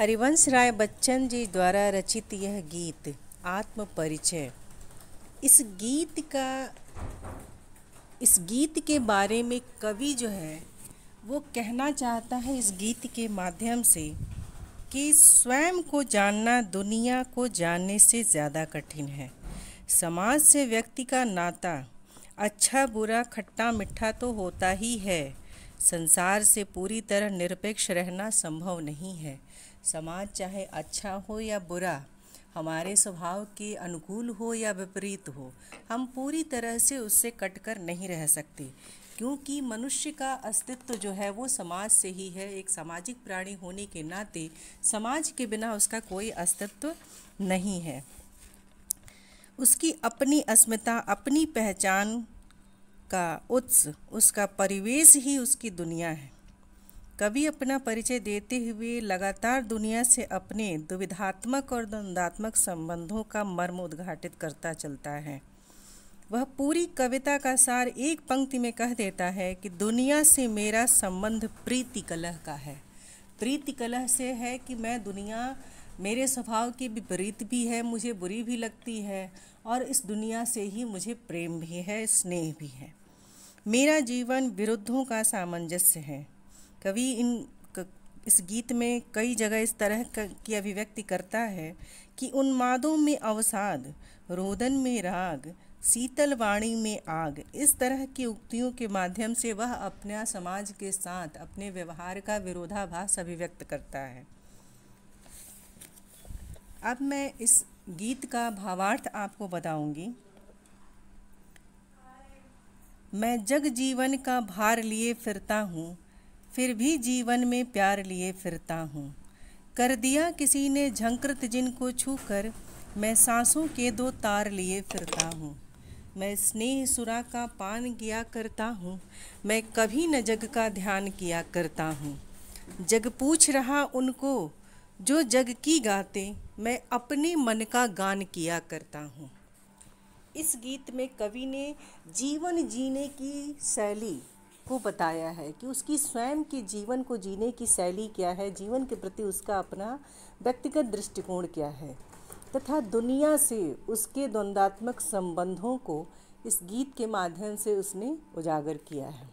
हरिवंश राय बच्चन जी द्वारा रचित यह गीत आत्म परिचय। इस गीत के बारे में कवि जो है वो कहना चाहता है इस गीत के माध्यम से कि स्वयं को जानना दुनिया को जानने से ज़्यादा कठिन है। समाज से व्यक्ति का नाता अच्छा बुरा खट्टा मीठा तो होता ही है। संसार से पूरी तरह निरपेक्ष रहना संभव नहीं है। समाज चाहे अच्छा हो या बुरा, हमारे स्वभाव के अनुकूल हो या विपरीत हो, हम पूरी तरह से उससे कटकर नहीं रह सकते, क्योंकि मनुष्य का अस्तित्व जो है वो समाज से ही है। एक सामाजिक प्राणी होने के नाते समाज के बिना उसका कोई अस्तित्व नहीं है। उसकी अपनी अस्मिता, अपनी पहचान का उत्स, उसका परिवेश ही उसकी दुनिया है। कवि अपना परिचय देते हुए लगातार दुनिया से अपने दुविधात्मक और द्वंद्वात्मक संबंधों का मर्म उद्घाटित करता चलता है। वह पूरी कविता का सार एक पंक्ति में कह देता है कि दुनिया से मेरा संबंध प्रीति कलह का है। प्रीति कलह से है कि मैं दुनिया मेरे स्वभाव के विपरीत भी है, मुझे बुरी भी लगती है, और इस दुनिया से ही मुझे प्रेम भी है, स्नेह भी है। मेरा जीवन विरुद्धों का सामंजस्य है। कवि इस गीत में कई जगह इस तरह की अभिव्यक्ति करता है कि उन्मादों में अवसाद, रोदन में राग, शीतल वाणी में आग, इस तरह की उक्तियों के माध्यम से वह अपने समाज के साथ अपने व्यवहार का विरोधाभास अभिव्यक्त करता है। अब मैं इस गीत का भावार्थ आपको बताऊंगी। मैं जग जीवन का भार लिए फिरता हूँ, फिर भी जीवन में प्यार लिए फिरता हूँ। कर दिया किसी ने झंकृत जिनको छूकर, मैं सांसों के दो तार लिए फिरता हूँ। मैं स्नेह सुरा का पान किया करता हूँ, मैं कभी न जग का ध्यान किया करता हूँ। जग पूछ रहा उनको जो जग की गाते, मैं अपने मन का गान किया करता हूँ। इस गीत में कवि ने जीवन जीने की शैली को बताया है कि उसकी स्वयं के जीवन को जीने की शैली क्या है, जीवन के प्रति उसका अपना व्यक्तिगत दृष्टिकोण क्या है, तथा दुनिया से उसके द्वंद्वात्मक संबंधों को इस गीत के माध्यम से उसने उजागर किया है।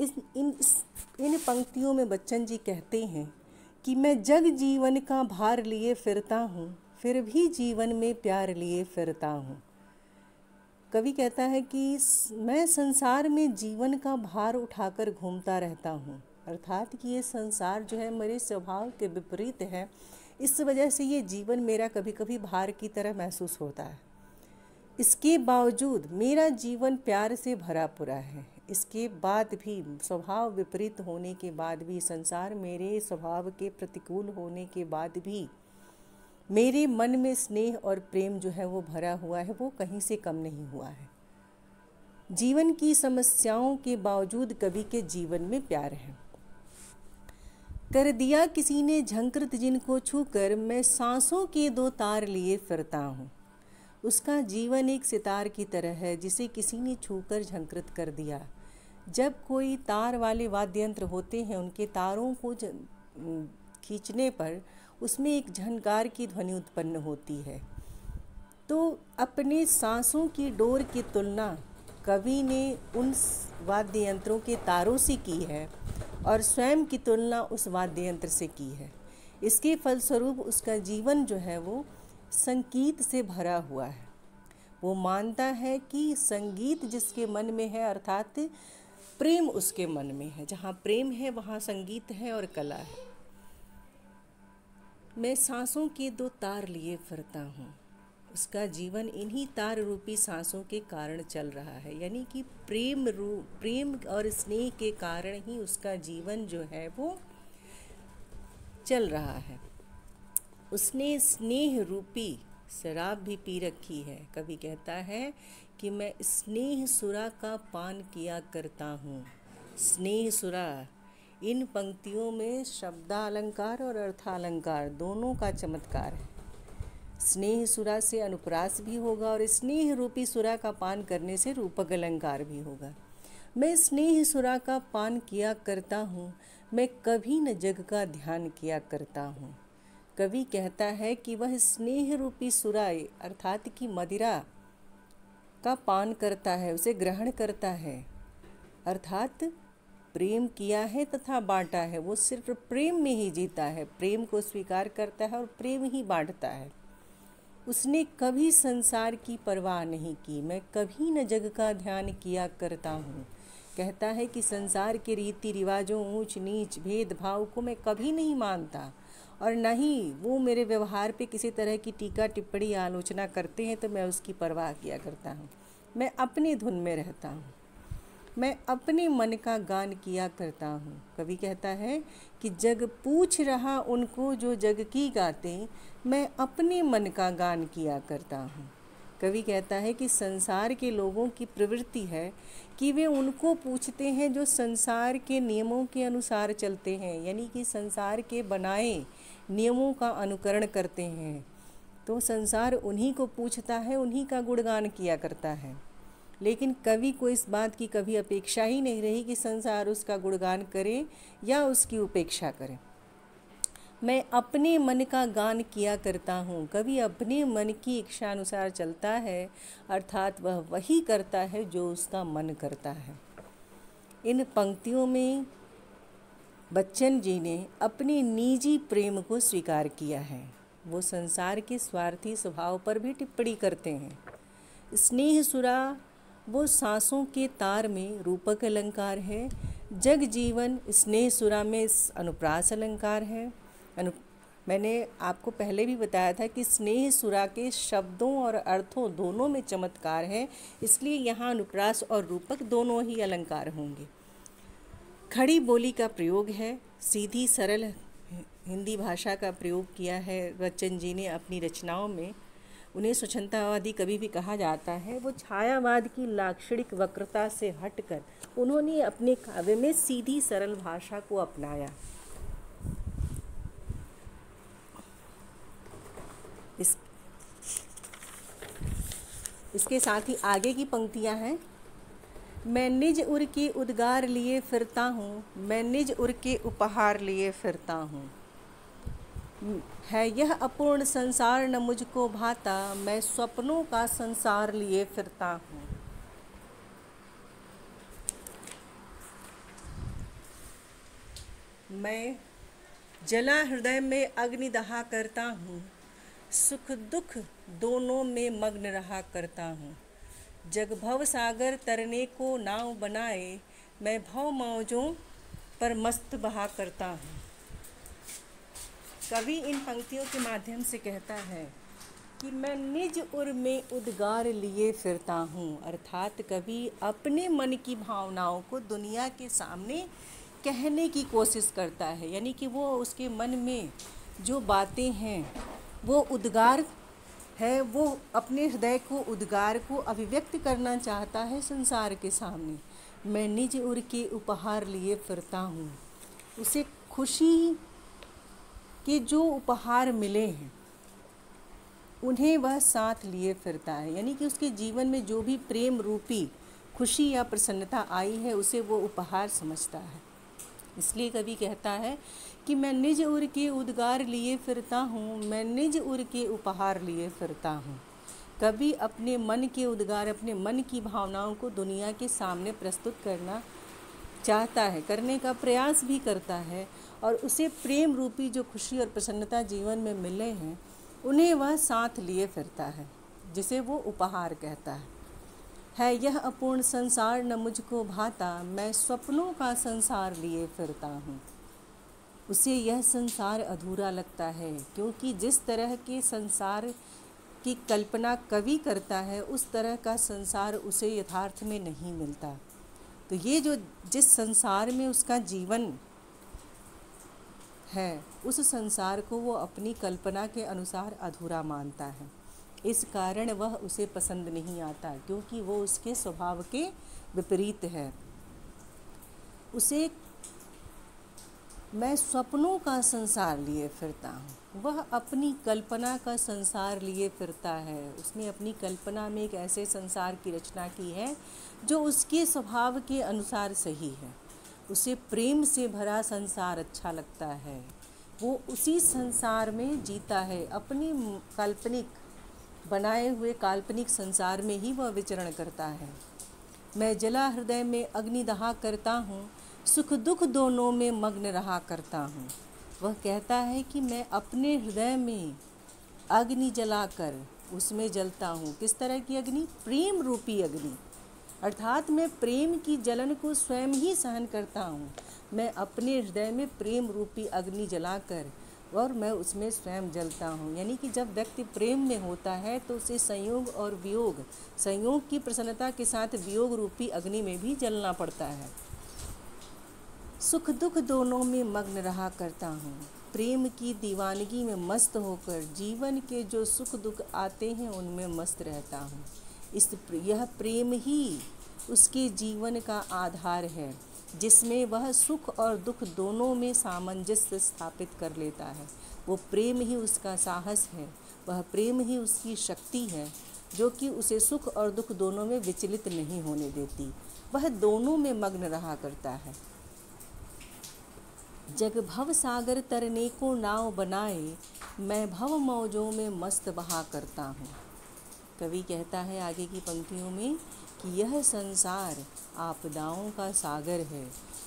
इन पंक्तियों में बच्चन जी कहते हैं कि मैं जग जीवन का भार लिए फिरता हूँ, फिर भी जीवन में प्यार लिए फिरता हूँ। कवि कहता है कि मैं संसार में जीवन का भार उठाकर घूमता रहता हूँ, अर्थात कि ये संसार जो है मेरे स्वभाव के विपरीत है। इस वजह से ये जीवन मेरा कभी कभी भार की तरह महसूस होता है। इसके बावजूद मेरा जीवन प्यार से भरा पूरा है। इसके बाद भी, स्वभाव विपरीत होने के बाद भी, संसार मेरे स्वभाव के प्रतिकूल होने के बाद भी मेरे मन में स्नेह और प्रेम जो है वो भरा हुआ है, वो कहीं से कम नहीं हुआ है। जीवन की समस्याओं के बावजूद कवि के जीवन में प्यार है। कर दिया किसी ने झंकृत जिनको छूकर, मैं सांसों के दो तार लिए फिरता हूँ। उसका जीवन एक सितार की तरह है जिसे किसी ने छूकर झंकृत कर दिया। जब कोई तार वाले वाद्य यंत्र होते हैं, उनके तारों को खींचने पर उसमें एक झनकार की ध्वनि उत्पन्न होती है। तो अपने सांसों की डोर की तुलना कवि ने उन वाद्य यंत्रों के तारों से की है और स्वयं की तुलना उस वाद्य यंत्र से की है। इसके फलस्वरूप उसका जीवन जो है वो संगीत से भरा हुआ है। वो मानता है कि संगीत जिसके मन में है, अर्थात प्रेम उसके मन में है। जहाँ प्रेम है वहाँ संगीत है और कला है। मैं सांसों के दो तार लिए फिरता हूँ। उसका जीवन इन्हीं तार रूपी सांसों के कारण चल रहा है, यानी कि प्रेम और स्नेह के कारण ही उसका जीवन जो है वो चल रहा है। उसने स्नेह रूपी शराब भी पी रखी है। कवि कहता है कि मैं स्नेह सुरा का पान किया करता हूँ। स्नेह सुरा, इन पंक्तियों में शब्दालंकार और अर्थालंकार दोनों का चमत्कार है। स्नेह सुरा से अनुप्रास भी होगा और स्नेह रूपी सुरा का पान करने से रूपक अलंकार भी होगा। मैं स्नेह सुरा का पान किया करता हूँ, मैं कभी न जग का ध्यान किया करता हूँ। कवि कहता है कि वह स्नेह रूपी सुराय अर्थात कि मदिरा का पान करता है, उसे ग्रहण करता है, अर्थात प्रेम किया है तथा बांटा है। वो सिर्फ प्रेम में ही जीता है, प्रेम को स्वीकार करता है और प्रेम ही बांटता है। उसने कभी संसार की परवाह नहीं की। मैं कभी न जग का ध्यान किया करता हूँ। कहता है कि संसार के रीति रिवाजों, ऊंच नीच, भेदभाव को मैं कभी नहीं मानता, और न ही वो मेरे व्यवहार पे किसी तरह की टीका टिप्पणी आलोचना करते हैं तो मैं उसकी परवाह किया करता हूँ। मैं अपनी धुन में रहता हूँ, मैं अपने मन का गान किया करता हूँ। कवि कहता है कि जग पूछ रहा उनको जो जग की गाते, मैं अपने मन का गान किया करता हूँ। कवि कहता है कि संसार के लोगों की प्रवृत्ति है कि वे उनको पूछते हैं जो संसार के नियमों के अनुसार चलते हैं, यानी कि संसार के बनाए नियमों का अनुकरण करते हैं। तो संसार उन्हीं को पूछता है, उन्हीं का गुणगान किया करता है। लेकिन कवि को इस बात की कभी अपेक्षा ही नहीं रही कि संसार उसका गुणगान करे या उसकी उपेक्षा करे। मैं अपने मन का गान किया करता हूँ। कवि अपने मन की इच्छा अनुसार चलता है, अर्थात वह वही करता है जो उसका मन करता है। इन पंक्तियों में बच्चन जी ने अपने निजी प्रेम को स्वीकार किया है। वो संसार के स्वार्थी स्वभाव पर भी टिप्पणी करते हैं। स्नेह सुरा वो सांसों के तार में रूपक अलंकार है। जग जीवन स्नेह सुरा में अनुप्रास अलंकार है। मैंने आपको पहले भी बताया था कि स्नेह सुरा के शब्दों और अर्थों दोनों में चमत्कार है, इसलिए यहाँ अनुप्रास और रूपक दोनों ही अलंकार होंगे। खड़ी बोली का प्रयोग है, सीधी सरल हिंदी भाषा का प्रयोग किया है बच्चन जी ने अपनी रचनाओं में। उन्हें स्वच्छंदतावादी कवि भी कहा जाता है। वो छायावाद की लाक्षणिक वक्रता से हटकर उन्होंने अपने काव्य में सीधी सरल भाषा को अपनाया। इसके साथ ही आगे की पंक्तियां हैं। मैं निज उर के उद्गार लिए फिरता हूँ, मैं निज उर के उपहार लिए फिरता हूँ। है यह अपूर्ण संसार न मुझको भाता, मैं स्वप्नों का संसार लिए फिरता हूँ। मैं जला हृदय में अग्नि दहा करता हूँ, सुख दुख दोनों में मग्न रहा करता हूँ। जग भव सागर तरने को नाव बनाए, मैं भव मौजों पर मस्त बहा करता हूँ। कवि इन पंक्तियों के माध्यम से कहता है कि मैं निज उर में उद्गार लिए फिरता हूँ, अर्थात कवि अपने मन की भावनाओं को दुनिया के सामने कहने की कोशिश करता है। यानी कि वो उसके मन में जो बातें हैं वो उद्गार है, वो अपने हृदय को उद्गार को अभिव्यक्त करना चाहता है संसार के सामने। मैं निज उर के उपहार लिए फिरता हूँ। उसे खुशी के जो उपहार मिले हैं उन्हें वह साथ लिए फिरता है। यानी कि उसके जीवन में जो भी प्रेम रूपी खुशी या प्रसन्नता आई है उसे वो उपहार समझता है। इसलिए कवि कहता है कि मैं निज उर के उद्गार लिए फिरता हूँ, मैं निज उर के उपहार लिए फिरता हूँ। कवि अपने मन के उद्गार, अपने मन की भावनाओं को दुनिया के सामने प्रस्तुत करना चाहता है, करने का प्रयास भी करता है, और उसे प्रेम रूपी जो खुशी और प्रसन्नता जीवन में मिले हैं उन्हें वह साथ लिए फिरता है, जिसे वो उपहार कहता है यह अपूर्ण संसार न मुझको भाता, मैं स्वप्नों का संसार लिए फिरता हूँ। उसे यह संसार अधूरा लगता है, क्योंकि जिस तरह के संसार की कल्पना कवि करता है उस तरह का संसार उसे यथार्थ में नहीं मिलता। तो ये जो जिस संसार में उसका जीवन है उस संसार को वो अपनी कल्पना के अनुसार अधूरा मानता है। इस कारण वह उसे पसंद नहीं आता, क्योंकि वो उसके स्वभाव के विपरीत है। उसे मैं स्वप्नों का संसार लिए फिरता हूँ, वह अपनी कल्पना का संसार लिए फिरता है। उसने अपनी कल्पना में एक ऐसे संसार की रचना की है जो उसके स्वभाव के अनुसार सही है। उसे प्रेम से भरा संसार अच्छा लगता है। वो उसी संसार में जीता है, अपनी काल्पनिक बनाए हुए काल्पनिक संसार में ही वह विचरण करता है। मैं जला हृदय में अग्नि दहा करता हूँ, सुख दुख दोनों में मग्न रहा करता हूँ। वह कहता है कि मैं अपने हृदय में अग्नि जलाकर उसमें जलता हूँ। किस तरह की अग्नि? प्रेम रूपी अग्नि, अर्थात मैं प्रेम की जलन को स्वयं ही सहन करता हूँ। मैं अपने हृदय में प्रेम रूपी अग्नि जलाकर और मैं उसमें स्वयं जलता हूँ। यानी कि जब व्यक्ति प्रेम में होता है तो उसे संयोग और वियोग, संयोग की प्रसन्नता के साथ वियोग रूपी अग्नि में भी जलना पड़ता है। सुख दुख दोनों में मग्न रहा करता हूँ। प्रेम की दीवानगी में मस्त होकर जीवन के जो सुख दुख आते हैं उनमें मस्त रहता हूँ। यह प्रेम ही उसके जीवन का आधार है, जिसमें वह सुख और दुख दोनों में सामंजस्य स्थापित कर लेता है। वो प्रेम ही उसका साहस है, वह प्रेम ही उसकी शक्ति है, जो कि उसे सुख और दुख दोनों में विचलित नहीं होने देती। वह दोनों में मग्न रहा करता है। जग भव सागर तरने को नाव बनाए, मैं भव मौजों में मस्त बहा करता हूँ। कवि कहता है आगे की पंक्तियों में कि यह संसार आपदाओं का सागर है।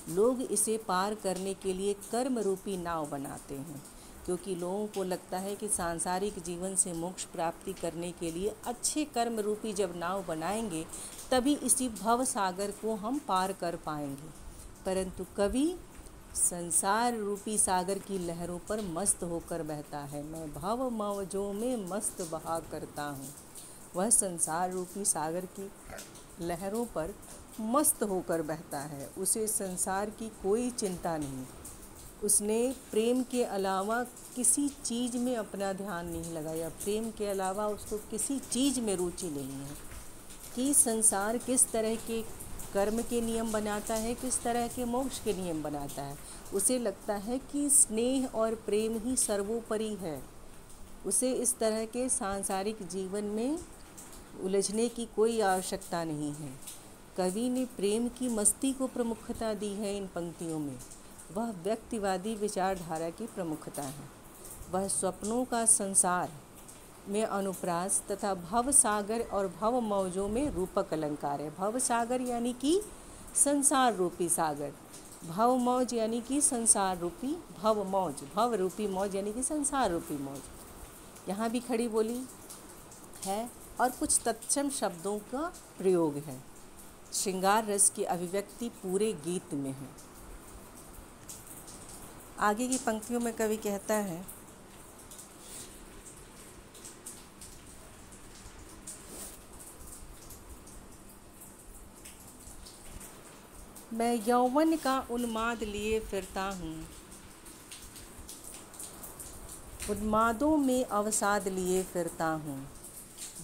लोग इसे पार करने के लिए कर्म रूपी नाव बनाते हैं, क्योंकि लोगों को लगता है कि सांसारिक जीवन से मोक्ष प्राप्ति करने के लिए अच्छे कर्म रूपी जब नाव बनाएंगे तभी इसी भव सागर को हम पार कर पाएंगे। परंतु कवि संसार रूपी सागर की लहरों पर मस्त होकर बहता है। मैं भव मौजों में मस्त बहा करता हूँ। वह संसार रूपी सागर की लहरों पर मस्त होकर बहता है। उसे संसार की कोई चिंता नहीं। उसने प्रेम के अलावा किसी चीज़ में अपना ध्यान नहीं लगाया। प्रेम के अलावा उसको किसी चीज़ में रुचि नहीं है कि संसार किस तरह के कर्म के नियम बनाता है, किस तरह के मोक्ष के नियम बनाता है। उसे लगता है कि स्नेह और प्रेम ही सर्वोपरि है। उसे इस तरह के सांसारिक जीवन में उलझने की कोई आवश्यकता नहीं है। कवि ने प्रेम की मस्ती को प्रमुखता दी है इन पंक्तियों में। वह व्यक्तिवादी विचारधारा की प्रमुखता है। वह स्वप्नों का संसार में अनुप्रास तथा भव सागर और भव मौजों में रूपक अलंकार है। भव सागर यानी कि संसार रूपी सागर, भव मौज यानी कि संसार रूपी भव मौज, भव रूपी मौज यानी कि संसार रूपी मौज। यहाँ भी खड़ी बोली है और कुछ तत्सम शब्दों का प्रयोग है। श्रृंगार रस की अभिव्यक्ति पूरे गीत में है। आगे की पंक्तियों में कवि कहता है, मैं यौवन का उन्माद लिए फिरता हूँ, उन्मादों में अवसाद लिए फिरता हूँ।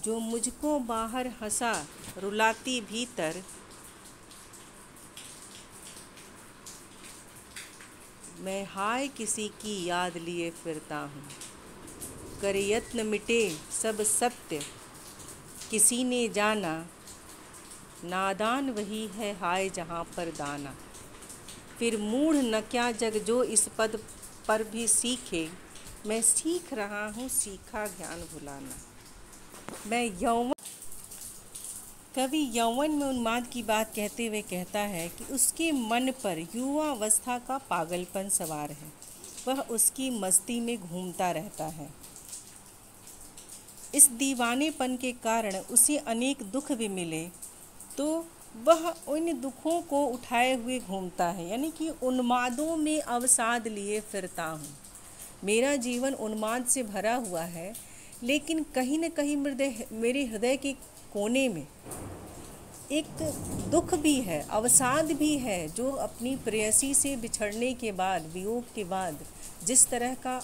जो मुझको बाहर हंसा रुलाती भीतर, मैं हाय किसी की याद लिए फिरता हूँ। कर यत्न मिटे सब सत्य किसी ने जाना, नादान वही है हाय जहाँ पर दाना। फिर मूढ़ न क्या जग जो इस पद पर भी सीखे, मैं सीख रहा हूँ सीखा ज्ञान भुलाना। मैं यौवन, कवि यौवन में उन्माद की बात कहते हुए कहता है कि उसके मन पर युवावस्था का पागलपन सवार है। वह उसकी मस्ती में घूमता रहता है। इस दीवानेपन के कारण उसे अनेक दुख भी मिले तो वह उन दुखों को उठाए हुए घूमता है। यानी कि उन्मादों में अवसाद लिए फिरता हूँ। मेरा जीवन उन्माद से भरा हुआ है, लेकिन कहीं न कहीं मेरे हृदय के कोने में एक दुख भी है, अवसाद भी है, जो अपनी प्रेयसी से बिछड़ने के बाद, वियोग के बाद जिस तरह का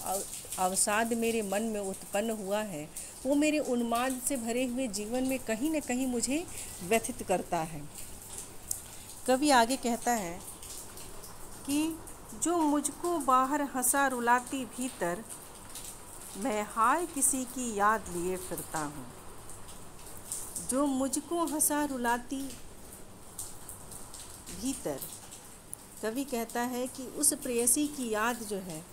अवसाद मेरे मन में उत्पन्न हुआ है, वो मेरे उन्माद से भरे हुए जीवन में कहीं न कहीं मुझे व्यथित करता है। कवि आगे कहता है कि जो मुझको बाहर हंसा रुलाती भीतर, मैं हाय किसी की याद लिए फिरता हूँ। जो मुझको हंसा रुलाती भीतर, कवि कहता है कि उस प्रेयसी की याद जो है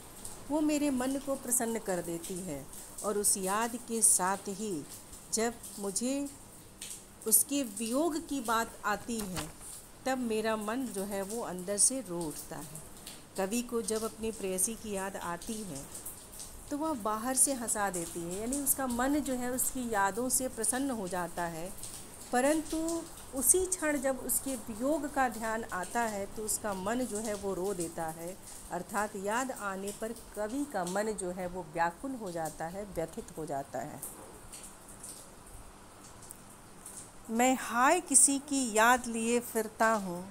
वो मेरे मन को प्रसन्न कर देती है, और उस याद के साथ ही जब मुझे उसके वियोग की बात आती है तब मेरा मन जो है वो अंदर से रो उठता है। कवि को जब अपनी प्रेयसी की याद आती है तो वह बाहर से हंसा देती है, यानी उसका मन जो है उसकी यादों से प्रसन्न हो जाता है। परंतु उसी क्षण जब उसके वियोग का ध्यान आता है तो उसका मन जो है वो रो देता है, अर्थात याद आने पर कवि का मन जो है वो व्याकुल हो जाता है, व्यथित हो जाता है। मैं हाय किसी की याद लिए फिरता हूँ।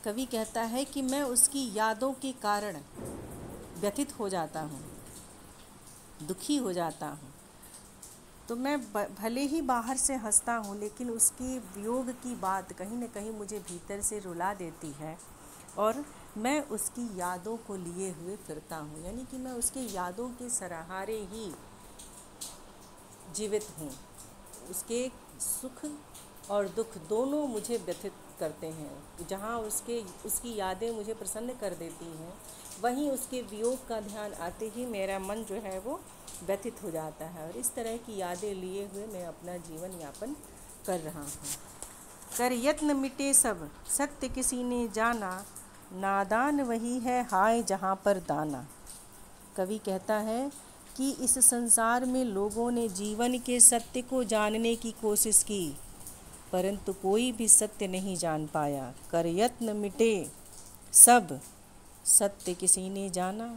कवि कहता है कि मैं उसकी यादों के कारण व्यथित हो जाता हूँ, दुखी हो जाता हूँ। तो मैं भले ही बाहर से हंसता हूँ, लेकिन उसकी वियोग की बात कहीं न कहीं मुझे भीतर से रुला देती है, और मैं उसकी यादों को लिए हुए फिरता हूँ, यानी कि मैं उसके यादों के सहारे ही जीवित हूँ। उसके सुख और दुख दोनों मुझे व्यथित करते हैं। जहाँ उसकी यादें मुझे प्रसन्न कर देती हैं, वहीं उसके वियोग का ध्यान आते ही मेरा मन जो है वो व्यथित हो जाता है, और इस तरह की यादें लिए हुए मैं अपना जीवन यापन कर रहा हूँ। कर यत्न मिटे सब सत्य किसी ने जाना, नादान वही है हाय जहाँ पर दाना। कवि कहता है कि इस संसार में लोगों ने जीवन के सत्य को जानने की कोशिश की, परंतु कोई भी सत्य नहीं जान पाया। कर यत्न मिटे सब सत्य किसी ने जाना।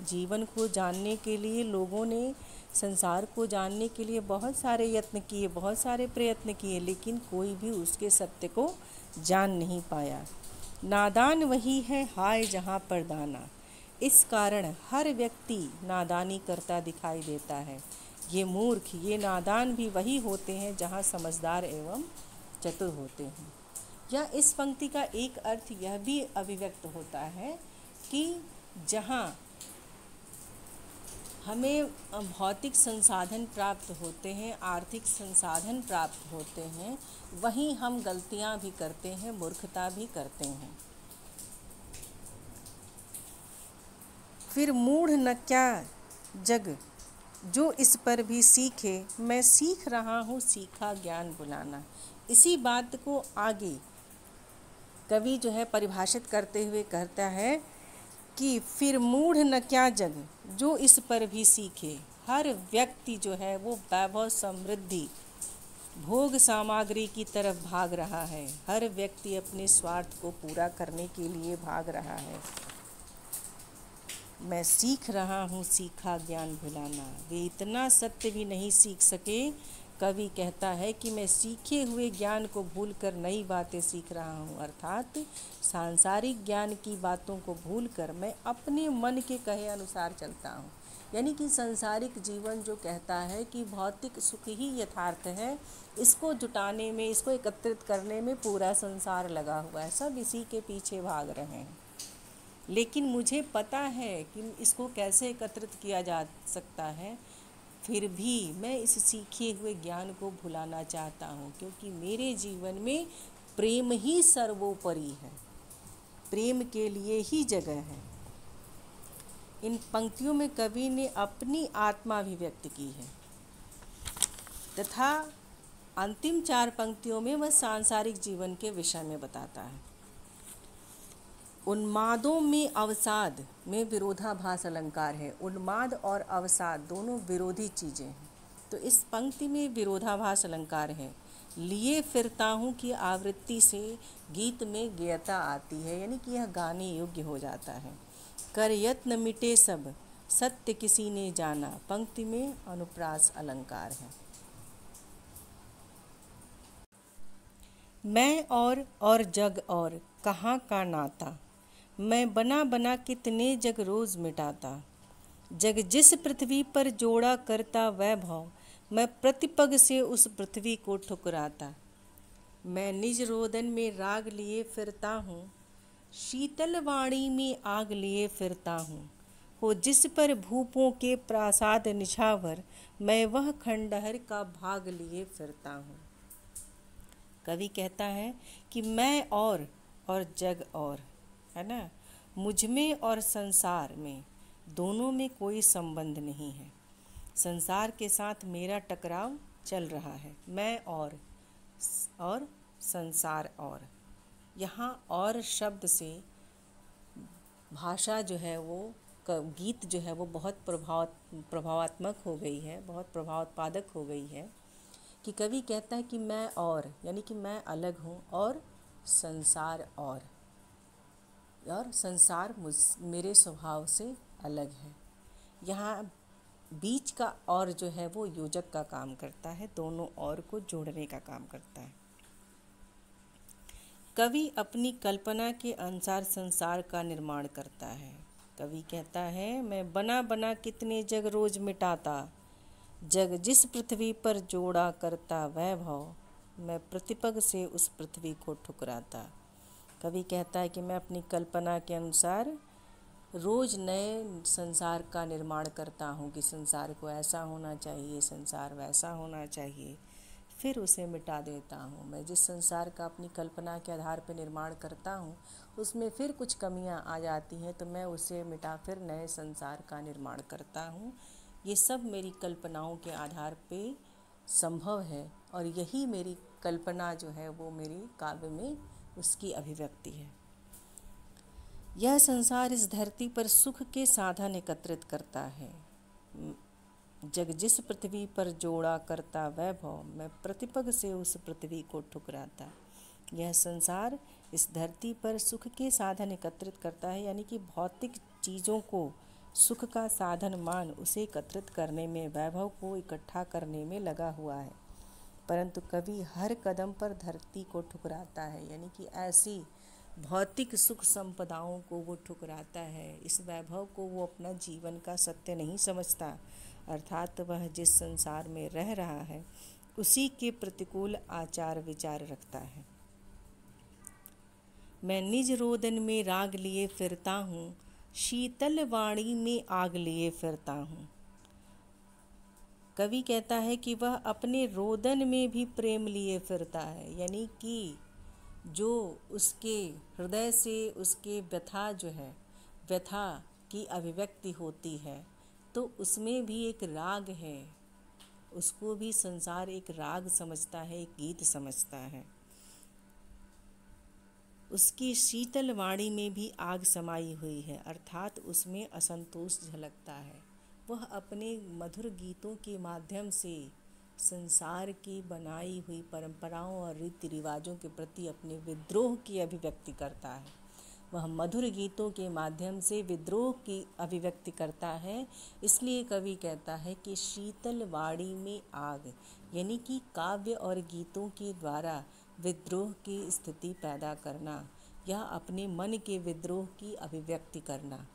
जीवन को जानने के लिए लोगों ने, संसार को जानने के लिए बहुत सारे यत्न किए, बहुत सारे प्रयत्न किए, लेकिन कोई भी उसके सत्य को जान नहीं पाया। नादान वही है हाय जहाँ पर दाना। इस कारण हर व्यक्ति नादानी करता दिखाई देता है। ये मूर्ख, ये नादान भी वही होते हैं जहाँ समझदार एवं चतुर होते हैं। या इस पंक्ति का एक अर्थ यह भी अभिव्यक्त होता है कि जहाँ हमें भौतिक संसाधन प्राप्त होते हैं, आर्थिक संसाधन प्राप्त होते हैं, वहीं हम गलतियाँ भी करते हैं, मूर्खता भी करते हैं। फिर मूढ़ न क्या जग जो इस पर भी सीखे, मैं सीख रहा हूँ सीखा ज्ञान बुलाना। इसी बात को आगे कवि जो है परिभाषित करते हुए कहता है कि फिर मूढ़ न क्या जग जो इस पर भी सीखे। हर व्यक्ति जो है वो वैभव समृद्धि भोग सामग्री की तरफ भाग रहा है। हर व्यक्ति अपने स्वार्थ को पूरा करने के लिए भाग रहा है। मैं सीख रहा हूँ सीखा ज्ञान भुलाना। वे इतना सत्य भी नहीं सीख सके। कवि कहता है कि मैं सीखे हुए ज्ञान को भूलकर नई बातें सीख रहा हूँ, अर्थात सांसारिक ज्ञान की बातों को भूलकर मैं अपने मन के कहे अनुसार चलता हूँ। यानी कि सांसारिक जीवन जो कहता है कि भौतिक सुख ही यथार्थ है, इसको जुटाने में, इसको एकत्रित करने में पूरा संसार लगा हुआ है, सब इसी के पीछे भाग रहे हैं। लेकिन मुझे पता है कि इसको कैसे एकत्रित किया जा सकता है, फिर भी मैं इस सीखे हुए ज्ञान को भुलाना चाहता हूँ, क्योंकि मेरे जीवन में प्रेम ही सर्वोपरि है, प्रेम के लिए ही जगह है। इन पंक्तियों में कवि ने अपनी आत्मा भी व्यक्त की है, तथा अंतिम 4 पंक्तियों में वह सांसारिक जीवन के विषय में बताता है। उन्मादों में अवसाद में विरोधाभास अलंकार है। उन्माद और अवसाद दोनों विरोधी चीज़ें हैं, तो इस पंक्ति में विरोधाभास अलंकार है। लिए फिरता हूँ की आवृत्ति से गीत में गेयता आती है, यानी कि यह गाने योग्य हो जाता है। कर यत्न मिटे सब सत्य किसी ने जाना, पंक्ति में अनुप्रास अलंकार है। मैं और जग और कहाँ का नाता, मैं बना बना कितने जग रोज़ मिटाता। जग जिस पृथ्वी पर जोड़ा करता वैभव, मैं प्रतिपग से उस पृथ्वी को ठुकराता। मैं निज रोदन में राग लिए फिरता हूँ, शीतल वाणी में आग लिए फिरता हूँ। हो जिस पर भूपों के प्रासाद निछावर, मैं वह खंडहर का भाग लिए फिरता हूँ। कवि कहता है कि मैं और जग और, है ना। मुझ में और संसार में, दोनों में कोई संबंध नहीं है। संसार के साथ मेरा टकराव चल रहा है, मैं और संसार और। यहाँ और शब्द से भाषा जो है वो गीत जो है वो बहुत प्रभावात्मक हो गई है, बहुत प्रभावोत्पादक हो गई है कि कवि कहता है कि मैं और, यानी कि मैं अलग हूँ और संसार और संसार मेरे स्वभाव से अलग है। यहाँ बीच का और जो है वो योजक का काम करता है, दोनों और को जोड़ने का काम करता है। कवि अपनी कल्पना के अनुसार संसार का निर्माण करता है। कवि कहता है, मैं बना बना कितने जग रोज मिटाता, जग जिस पृथ्वी पर जोड़ा करता वैभव, मैं प्रतिपग से उस पृथ्वी को ठुकराता। कवि कहता है कि मैं अपनी कल्पना के अनुसार रोज़ नए संसार का निर्माण करता हूँ कि संसार को ऐसा होना चाहिए, संसार वैसा होना चाहिए, फिर उसे मिटा देता हूँ। मैं जिस संसार का अपनी कल्पना के आधार पर निर्माण करता हूँ उसमें फिर कुछ कमियाँ आ जाती हैं तो मैं उसे मिटा फिर नए संसार का निर्माण करता हूँ। ये सब मेरी कल्पनाओं के आधार पे संभव है और यही मेरी कल्पना जो है वो मेरी काव्य में उसकी अभिव्यक्ति है। यह संसार इस धरती पर सुख के साधन एकत्रित करता है, जग जिस पृथ्वी पर जोड़ा करता वैभव, मैं प्रतिपग से उस पृथ्वी को ठुकराता। यह संसार इस धरती पर सुख के साधन एकत्रित करता है, यानी कि भौतिक चीज़ों को सुख का साधन मान उसे एकत्रित करने में, वैभव को इकट्ठा करने में लगा हुआ है। परंतु कवि हर कदम पर धरती को ठुकराता है, यानी कि ऐसी भौतिक सुख संपदाओं को वो ठुकराता है। इस वैभव को वो अपना जीवन का सत्य नहीं समझता, अर्थात वह जिस संसार में रह रहा है उसी के प्रतिकूल आचार विचार रखता है। मैं निज रोदन में राग लिए फिरता हूँ, शीतल वाणी में आग लिए फिरता हूँ। कवि कहता है कि वह अपने रोदन में भी प्रेम लिए फिरता है, यानी कि जो उसके हृदय से उसके व्यथा जो है, व्यथा की अभिव्यक्ति होती है तो उसमें भी एक राग है, उसको भी संसार एक राग समझता है, एक गीत समझता है। उसकी शीतल वाणी में भी आग समाई हुई है, अर्थात उसमें असंतोष झलकता है। वह अपने मधुर गीतों के माध्यम से संसार की बनाई हुई परंपराओं और रीति रिवाजों के प्रति अपने विद्रोह की अभिव्यक्ति करता है। वह मधुर गीतों के माध्यम से विद्रोह की अभिव्यक्ति करता है। इसलिए कवि कहता है कि शीतल वाणी में आग, यानी कि काव्य और गीतों के द्वारा विद्रोह की स्थिति पैदा करना या अपने मन के विद्रोह की अभिव्यक्ति करना।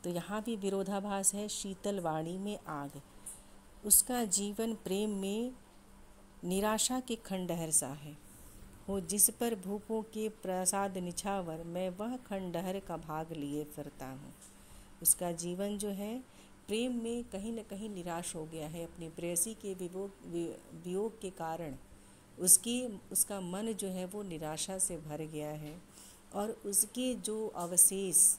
तो यहाँ भी विरोधाभास है। शीतल वाणी में आग, उसका जीवन प्रेम में निराशा के खंडहर सा है। हो जिस पर भूपों के प्रसाद निछावर, मैं वह खंडहर का भाग लिए फिरता हूँ। उसका जीवन जो है प्रेम में कहीं न कहीं निराश हो गया है। अपनी प्रेयसी के वियोग के कारण उसका मन जो है वो निराशा से भर गया है और उसके जो अवशेष,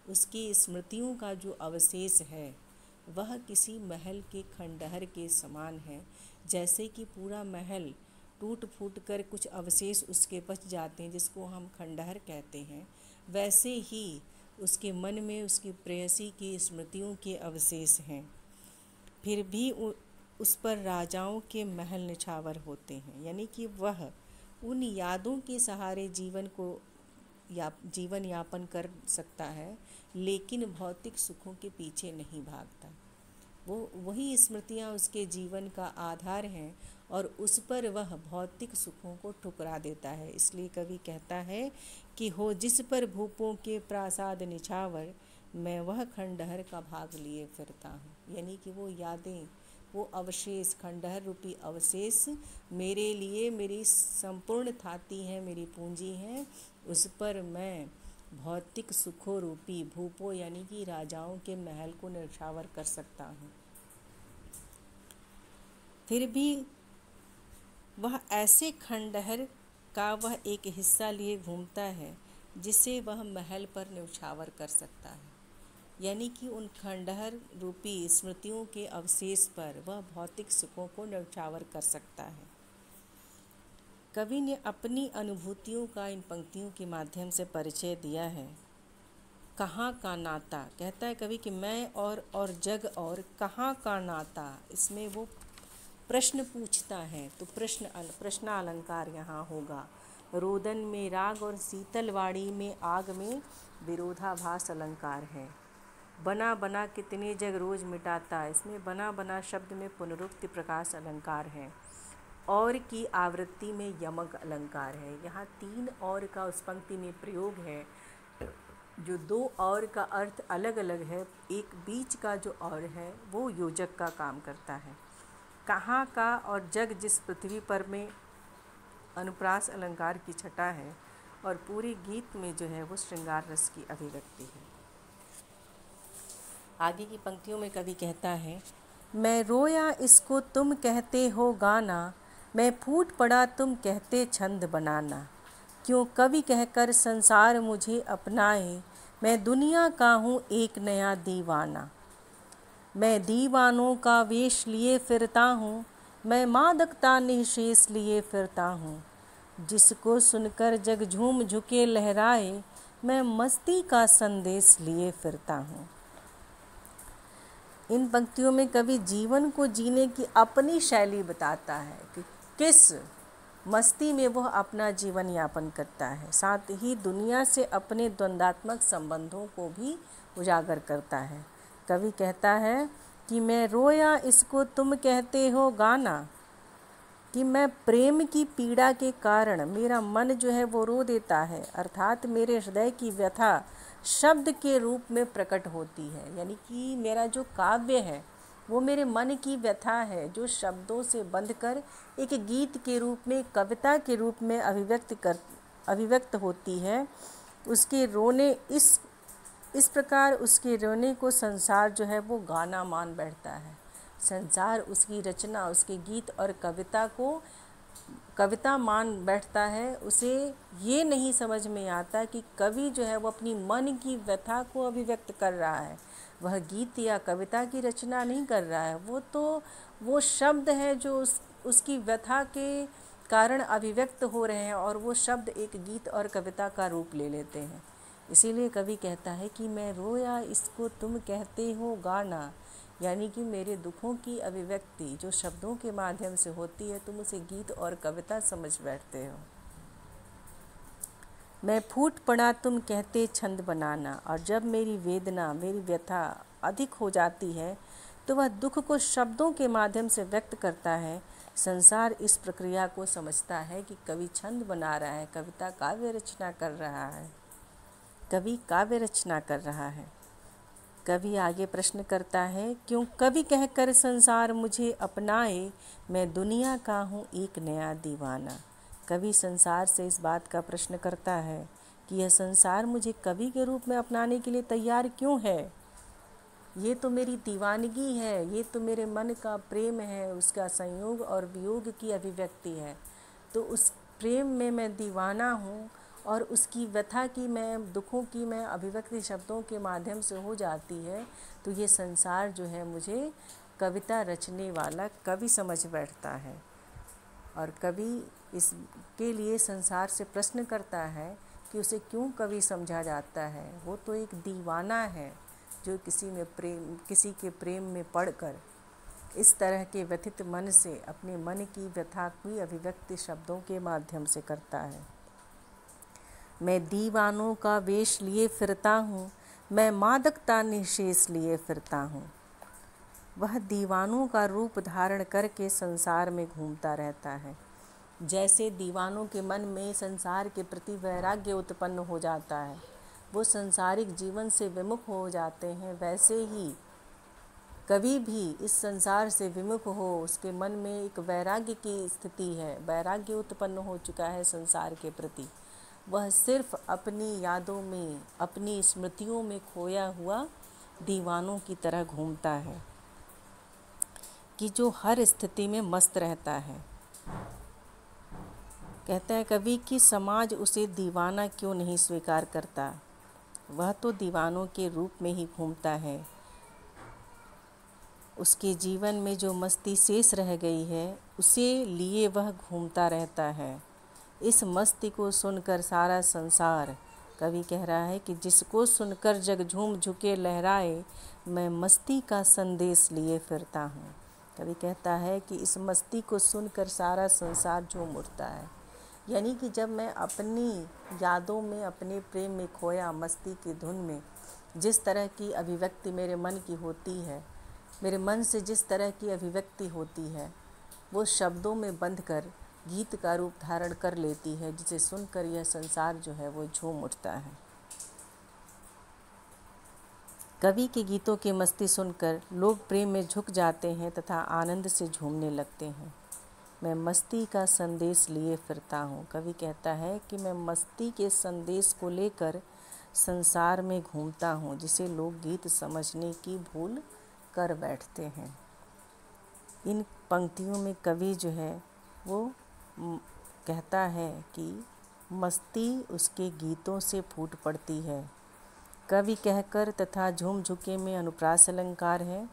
उसकी स्मृतियों का जो अवशेष है वह किसी महल के खंडहर के समान है। जैसे कि पूरा महल टूट फूट कर कुछ अवशेष उसके बच जाते हैं जिसको हम खंडहर कहते हैं, वैसे ही उसके मन में उसकी प्रेयसी की स्मृतियों के अवशेष हैं। फिर भी उस पर राजाओं के महल निछावर होते हैं, यानी कि वह उन यादों के सहारे जीवन यापन कर सकता है, लेकिन भौतिक सुखों के पीछे नहीं भागता। वही स्मृतियाँ उसके जीवन का आधार हैं और उस पर वह भौतिक सुखों को ठुकरा देता है। इसलिए कवि कहता है कि हो जिस पर भूपों के प्रासाद निछावर, मैं वह खंडहर का भाग लिए फिरता हूँ। यानी कि वो यादें, वो अवशेष, खंडहर रूपी अवशेष मेरे लिए मेरी संपूर्ण थाती हैं, मेरी पूंजी हैं। उस पर मैं भौतिक सुखों रूपी भूपों यानी कि राजाओं के महल को निछावर कर सकता हूँ। फिर भी वह ऐसे खंडहर का वह एक हिस्सा लिए घूमता है जिसे वह महल पर न्यौछावर कर सकता है। यानी कि उन खंडहर रूपी स्मृतियों के अवशेष पर वह भौतिक सुखों को न्यौछावर कर सकता है। कवि ने अपनी अनुभूतियों का इन पंक्तियों के माध्यम से परिचय दिया है। कहाँ का नाता, कहता है कवि कि मैं और जग और कहाँ का नाता, इसमें वो प्रश्न पूछता है। तो प्रश्न अलंकार यहाँ होगा। रोदन में राग और शीतलवाड़ी में आग में विरोधाभास अलंकार है। बना बना कितने जग रोज मिटाता, इसमें बना बना शब्द में पुनरुक्ति प्रकाश अलंकार है। और की आवृत्ति में यमक अलंकार है। यहाँ 3 और का उस पंक्ति में प्रयोग है। जो 2 और का अर्थ अलग अलग है, एक बीच का जो और है वो योजक का काम करता है। कहाँ का और जग जिस पृथ्वी पर में अनुप्रास अलंकार की छटा है और पूरे गीत में जो है वो श्रृंगार रस की अभिव्यक्ति है। आगे की पंक्तियों में कवि कहता है, मैं रोया इसको तुम कहते हो गाना, मैं फूट पड़ा तुम कहते छंद बनाना। क्यों कवि कहकर संसार मुझे अपनाए, मैं दुनिया का हूँ एक नया दीवाना। मैं दीवानों का वेश लिए फिरता हूँ, मैं मादकता निःशेष लिए फिरता हूँ। जिसको सुनकर जग झूम झुके लहराए, मैं मस्ती का संदेश लिए फिरता हूँ। इन पंक्तियों में कवि जीवन को जीने की अपनी शैली बताता है कि किस मस्ती में वह अपना जीवन यापन करता है। साथ ही दुनिया से अपने द्वंद्वात्मक संबंधों को भी उजागर करता है। कवि कहता है कि मैं रोया इसको तुम कहते हो गाना, कि मैं प्रेम की पीड़ा के कारण मेरा मन जो है वो रो देता है, अर्थात मेरे हृदय की व्यथा शब्द के रूप में प्रकट होती है। यानी कि मेरा जो काव्य है वो मेरे मन की व्यथा है, जो शब्दों से बंधकर एक गीत के रूप में, कविता के रूप में अभिव्यक्त होती है। उसके रोने इस प्रकार उसके रोने को संसार जो है वो गाना मान बैठता है। संसार उसकी रचना, उसके गीत और कविता को कविता मान बैठता है। उसे ये नहीं समझ में आता कि कवि जो है वो अपनी मन की व्यथा को अभिव्यक्त कर रहा है, वह गीत या कविता की रचना नहीं कर रहा है। वो शब्द है जो उसकी व्यथा के कारण अभिव्यक्त हो रहे हैं और वो शब्द एक गीत और कविता का रूप ले लेते हैं। इसीलिए कवि कहता है कि मैं रोया इसको तुम कहते हो गाना, यानी कि मेरे दुखों की अभिव्यक्ति जो शब्दों के माध्यम से होती है, तुम उसे गीत और कविता समझ बैठते हो। मैं फूट पड़ा तुम कहते छंद बनाना, और जब मेरी वेदना, मेरी व्यथा अधिक हो जाती है तो वह दुख को शब्दों के माध्यम से व्यक्त करता है। संसार इस प्रक्रिया को समझता है कि कवि छंद बना रहा है, कविता काव्य रचना कर रहा है, कवि काव्य रचना कर रहा है। कवि आगे प्रश्न करता है, क्यों कवि कहकर संसार मुझे अपनाए, मैं दुनिया का हूँ एक नया दीवाना। कवि संसार से इस बात का प्रश्न करता है कि यह संसार मुझे कवि के रूप में अपनाने के लिए तैयार क्यों है। ये तो मेरी दीवानगी है, ये तो मेरे मन का प्रेम है, उसका संयोग और वियोग की अभिव्यक्ति है। तो उस प्रेम में मैं दीवाना हूँ और उसकी व्यथा की, मैं दुखों की मैं अभिव्यक्ति शब्दों के माध्यम से हो जाती है। तो ये संसार जो है मुझे कविता रचने वाला कवि समझ बैठता है। और कवि इसके लिए संसार से प्रश्न करता है कि उसे क्यों कवि समझा जाता है। वो तो एक दीवाना है जो किसी के प्रेम में पड़कर इस तरह के व्यथित मन से अपने मन की व्यथा की अभिव्यक्ति शब्दों के माध्यम से करता है। मैं दीवानों का वेश लिए फिरता हूँ, मैं मादकता निःशेष लिए फिरता हूँ। वह दीवानों का रूप धारण करके संसार में घूमता रहता है। जैसे दीवानों के मन में संसार के प्रति वैराग्य उत्पन्न हो जाता है, वो संसारिक जीवन से विमुख हो जाते हैं, वैसे ही कवि भी इस संसार से विमुख हो, उसके मन में एक वैराग्य की स्थिति है, वैराग्य उत्पन्न हो चुका है संसार के प्रति। वह सिर्फ अपनी यादों में, अपनी स्मृतियों में खोया हुआ दीवानों की तरह घूमता है कि जो हर स्थिति में मस्त रहता है। कहता है कवि कि समाज उसे दीवाना क्यों नहीं स्वीकार करता, वह तो दीवानों के रूप में ही घूमता है। उसके जीवन में जो मस्ती शेष रह गई है उसे लिए वह घूमता रहता है। इस मस्ती को सुनकर सारा संसार, कवि कह रहा है कि जिसको सुनकर जग झूम झुके लहराए, मैं मस्ती का संदेश लिए फिरता हूँ। कवि कहता है कि इस मस्ती को सुनकर सारा संसार झूम उठता है। यानी कि जब मैं अपनी यादों में, अपने प्रेम में खोया, मस्ती की धुन में, जिस तरह की अभिव्यक्ति मेरे मन की होती है, मेरे मन से जिस तरह की अभिव्यक्ति होती है, वो शब्दों में बंधकर गीत का रूप धारण कर लेती है, जिसे सुनकर यह संसार जो है वो झूम उठता है। कवि के गीतों की मस्ती सुनकर लोग प्रेम में झुक जाते हैं तथा आनंद से झूमने लगते हैं। मैं मस्ती का संदेश लिए फिरता हूँ। कवि कहता है कि मैं मस्ती के संदेश को लेकर संसार में घूमता हूँ, जिसे लोग गीत समझने की भूल कर बैठते हैं। इन पंक्तियों में कवि जो है वो कहता है कि मस्ती उसके गीतों से फूट पड़ती है। कवि कहकर तथा झूम झुके में अनुप्रास अलंकार है।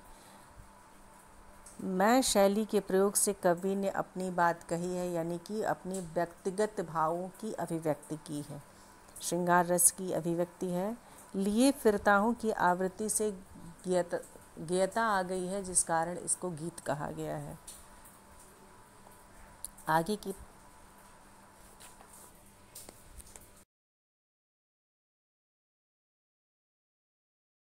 मैं शैली के प्रयोग से कवि ने अपनी बात कही है, यानी कि अपनी व्यक्तिगत भावों की अभिव्यक्ति की है। श्रृंगार रस की अभिव्यक्ति है। लिए फिरता हूँ की आवृत्ति से गेयता आ गई है, जिस कारण इसको गीत कहा गया है। आगे की